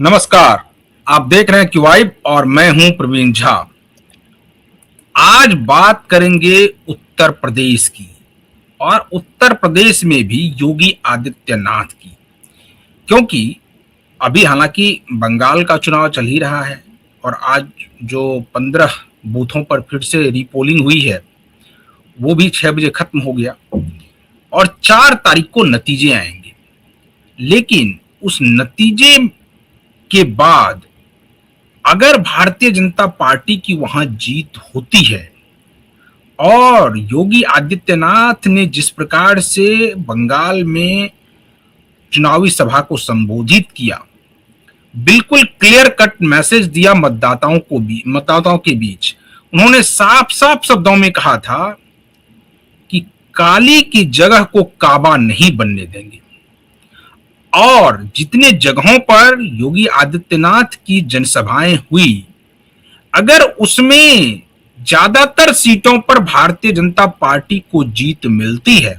नमस्कार। आप देख रहे हैं क्यूवाइब और मैं हूं प्रवीण झा। आज बात करेंगे उत्तर प्रदेश की और उत्तर प्रदेश में भी योगी आदित्यनाथ की, क्योंकि अभी हालांकि बंगाल का चुनाव चल ही रहा है और आज जो 15 बूथों पर फिर से रीपोलिंग हुई है वो भी 6 बजे खत्म हो गया और 4 तारीख को नतीजे आएंगे। लेकिन उस नतीजे के बाद अगर भारतीय जनता पार्टी की वहां जीत होती है और योगी आदित्यनाथ ने जिस प्रकार से बंगाल में चुनावी सभा को संबोधित किया, बिल्कुल क्लियर कट मैसेज दिया मतदाताओं के बीच। उन्होंने साफ साफ शब्दों में कहा था कि काली की जगह को काबा नहीं बनने देंगे। और जितने जगहों पर योगी आदित्यनाथ की जनसभाएं हुई, अगर उसमें ज्यादातर सीटों पर भारतीय जनता पार्टी को जीत मिलती है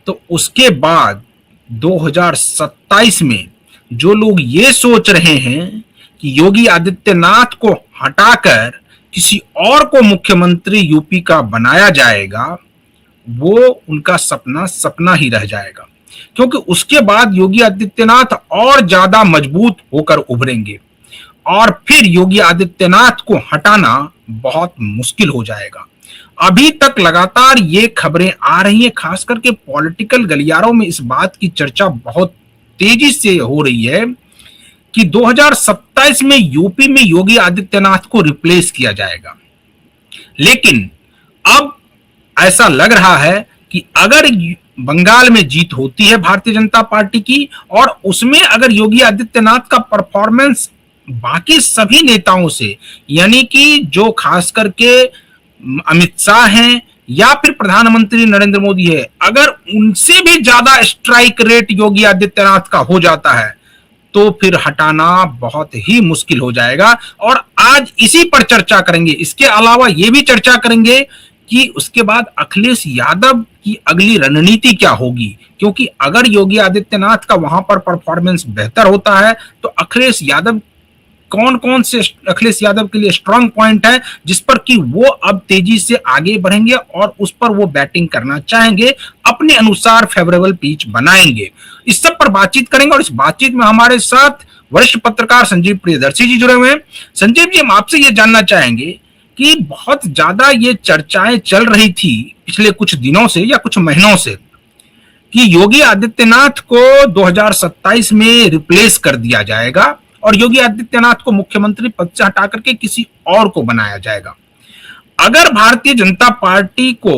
तो उसके बाद 2027 में जो लोग ये सोच रहे हैं कि योगी आदित्यनाथ को हटाकर किसी और को मुख्यमंत्री यूपी का बनाया जाएगा, वो उनका सपना सपना ही रह जाएगा, क्योंकि उसके बाद योगी आदित्यनाथ और ज्यादा मजबूत होकर उभरेंगे और फिर योगी आदित्यनाथ को हटाना बहुत मुश्किल हो जाएगा। अभी तक लगातार ये खबरें आ रही हैं, खास करके पॉलिटिकल गलियारों में इस बात की चर्चा बहुत तेजी से हो रही है कि 2027 में यूपी में योगी आदित्यनाथ को रिप्लेस किया जाएगा। लेकिन अब ऐसा लग रहा है कि अगर बंगाल में जीत होती है भारतीय जनता पार्टी की और उसमें अगर योगी आदित्यनाथ का परफॉर्मेंस बाकी सभी नेताओं से, यानी कि जो खास करके अमित शाह हैं या फिर प्रधानमंत्री नरेंद्र मोदी है, अगर उनसे भी ज्यादा स्ट्राइक रेट योगी आदित्यनाथ का हो जाता है तो फिर हटाना बहुत ही मुश्किल हो जाएगा। और आज इसी पर चर्चा करेंगे। इसके अलावा ये भी चर्चा करेंगे कि उसके बाद अखिलेश यादव की अगली रणनीति क्या होगी, क्योंकि अगर योगी आदित्यनाथ का वहां पर परफॉर्मेंस बेहतर होता है तो अखिलेश यादव कौन कौन से अखिलेश यादव के लिए स्ट्रांग पॉइंट है जिस पर कि वो अब तेजी से आगे बढ़ेंगे और उस पर वो बैटिंग करना चाहेंगे, अपने अनुसार फेवरेबल पिच बनाएंगे। इस सब पर बातचीत करेंगे और इस बातचीत में हमारे साथ वरिष्ठ पत्रकार संजीव प्रियदर्शी जी जुड़े हुए हैं। संजीव जी, हम आपसे ये जानना चाहेंगे कि बहुत ज्यादा ये चर्चाएं चल रही थी पिछले कुछ दिनों से या कुछ महीनों से कि योगी आदित्यनाथ को 2027 में रिप्लेस कर दिया जाएगा और योगी आदित्यनाथ को मुख्यमंत्री पद से हटा करके किसी और को बनाया जाएगा। अगर भारतीय जनता पार्टी को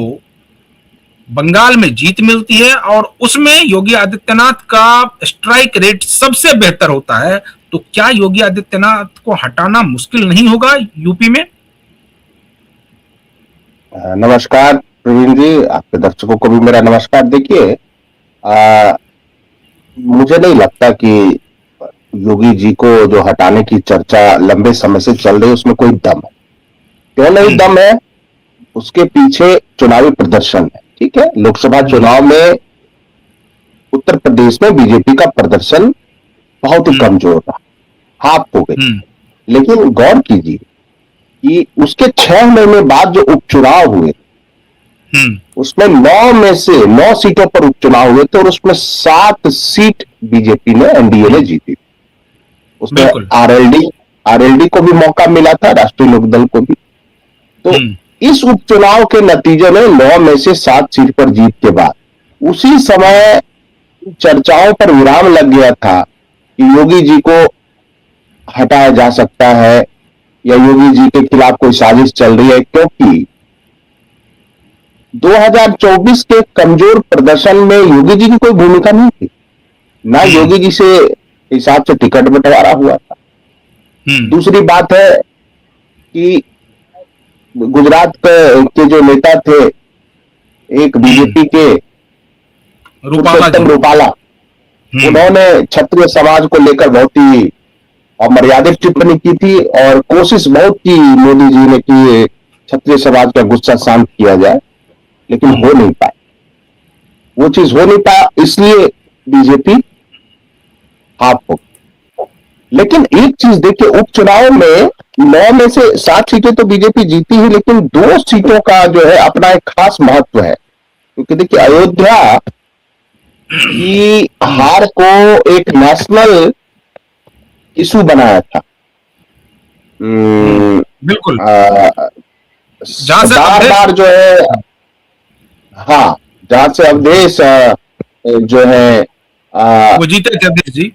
बंगाल में जीत मिलती है और उसमें योगी आदित्यनाथ का स्ट्राइक रेट सबसे बेहतर होता है तो क्या योगी आदित्यनाथ को हटाना मुश्किल नहीं होगा यूपी में? नमस्कार प्रवीण जी, आपके दर्शकों को भी मेरा नमस्कार। देखिए, मुझे नहीं लगता कि योगी जी को जो हटाने की चर्चा लंबे समय से चल रही है उसमें कोई दम है। क्यों नहीं दम है? उसके पीछे चुनावी प्रदर्शन है। ठीक है, लोकसभा चुनाव में उत्तर प्रदेश में बीजेपी का प्रदर्शन बहुत ही कमजोर रहा, हाफ हो गई। लेकिन गौर कीजिए कि उसके 6 महीने बाद जो उपचुनाव हुए उसमें 9 में से 9 सीटों पर उपचुनाव हुए थे और उसमें 7 सीट बीजेपी ने, एनडीए ने जीती। उसमें आरएलडी को भी मौका मिला था, राष्ट्रीय लोकदल को भी। तो इस उपचुनाव के नतीजे में 9 में से 7 सीट पर जीत के बाद उसी समय चर्चाओं पर विराम लग गया था कि योगी जी को हटाया जा सकता है या योगी जी के खिलाफ कोई साजिश चल रही है, क्योंकि 2024 के कमजोर प्रदर्शन में योगी जी की कोई भूमिका नहीं थी, ना योगी जी से हिसाब से टिकट बंटवारा हुआ था। दूसरी बात है कि गुजरात के जो नेता थे, एक बीजेपी के रूपाला, उन्होंने क्षत्रिय समाज को लेकर बहुत ही अमर्यादित टिप्पणी की थी और कोशिश बहुत की मोदी जी ने कि क्षत्रिय समाज का गुस्सा शांत किया जाए, लेकिन हो नहीं पाया। वो चीज हो नहीं पाया, इसलिए बीजेपी हाफ हो। लेकिन एक चीज देखिए, उपचुनाव में 9 में से 7 सीटें तो बीजेपी जीती है, लेकिन 2 सीटों का जो है अपना एक खास महत्व है। क्योंकि देखिए, अयोध्या की हार को एक नेशनल इशू बनाया था। बिल्कुल, जहां से बार अवधेश, बार जो है, हाँ, जहां से अवधेश जो है वो जीते थे अवधेश जी।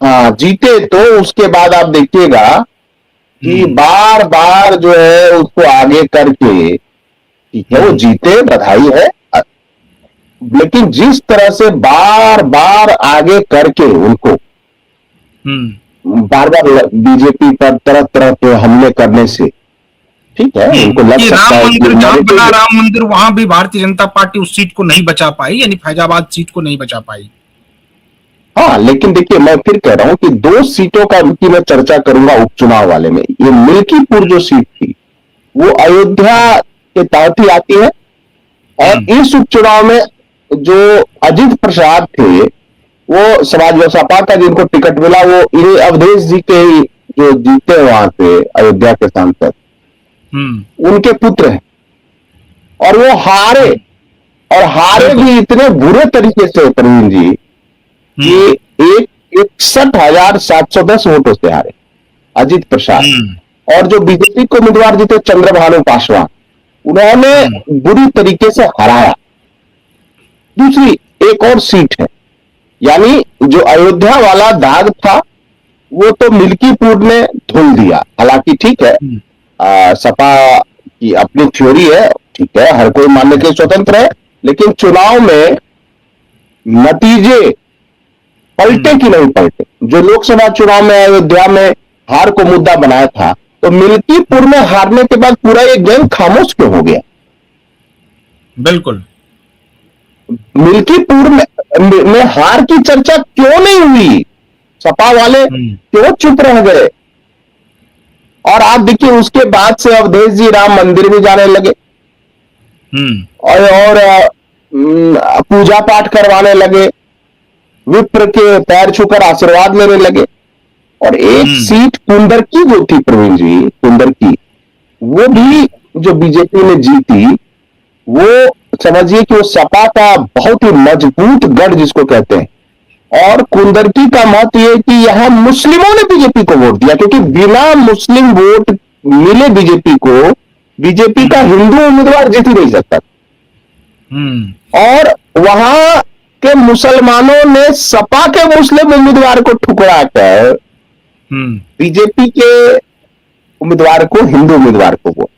हाँ जीते, तो उसके बाद आप देखिएगा कि बार बार जो है उसको आगे करके, ठीक है वो जीते, बधाई है, लेकिन जिस तरह से बार बार आगे करके उनको बार बार बीजेपी पर तरह तरह के हमले करने से, ठीक है, उनको लग ये सकता राम है कि मंदिर जहां नेगेटिव। बना राम मंदिर, वहां भी भारतीय जनता पार्टी उस सीट को नहीं बचा पाई, यानी फैजाबाद सीट को नहीं बचा पाई। हाँ, लेकिन देखिए, मैं फिर कह रहा हूं कि 2 सीटों का की मैं चर्चा करूंगा उपचुनाव वाले में। ये मिल्कीपुर जो सीट थी, वो अयोध्या के तहत ही आती है, और इस उपचुनाव में जो अजित प्रसाद थे, वो समाजवादी सपा का जिनको टिकट मिला, वो इन अवधेश जी के ही जो जीते वहां पे अयोध्या के सांसद, उनके पुत्र हैं, और वो हारे, और हारे भी इतने बुरे तरीके से प्रवीण जी, कि 61,710 वोटों से हारे अजित प्रसाद। और जो बीजेपी को उम्मीदवार जीते चंद्रभानु पासवान, उन्होंने बुरी तरीके से हराया। दूसरी एक और सीट है, यानी जो अयोध्या वाला दाग था, वो तो मिल्कीपुर ने धुल दिया। हालांकि ठीक है, सपा की अपनी थ्योरी है, ठीक है, हर कोई मानने के लिए स्वतंत्र है, लेकिन चुनाव में नतीजे पलटे कि नहीं पलटे। जो लोकसभा चुनाव में अयोध्या में हार को मुद्दा बनाया था, तो मिल्कीपुर में हारने के बाद पूरा ये गेम खामोश क्यों हो गया? बिल्कुल, मिल्कीपुर में हार की चर्चा क्यों नहीं हुई? सपा वाले क्यों चुप रह गए? और आप देखिए, उसके बाद से अवधेश जी राम मंदिर भी जाने लगे, और पूजा पाठ करवाने लगे, विप्र के पैर छूकर आशीर्वाद लेने लगे। और एक सीट कुंदर की जो थी प्रवीण जी, कुंदर की, वो भी जो बीजेपी ने जीती, वो समझिए कि वो सपा का बहुत ही मजबूत गढ़ जिसको कहते हैं। और कुंदरकी का मत ये कि यहां मुस्लिमों ने बीजेपी को वोट दिया, क्योंकि बिना मुस्लिम वोट मिले बीजेपी को, बीजेपी का हिंदू उम्मीदवार जीत ही नहीं सकता। और वहां के मुसलमानों ने सपा के मुस्लिम उम्मीदवार को ठुकरा कर बीजेपी के उम्मीदवार को, हिंदू उम्मीदवार को वोट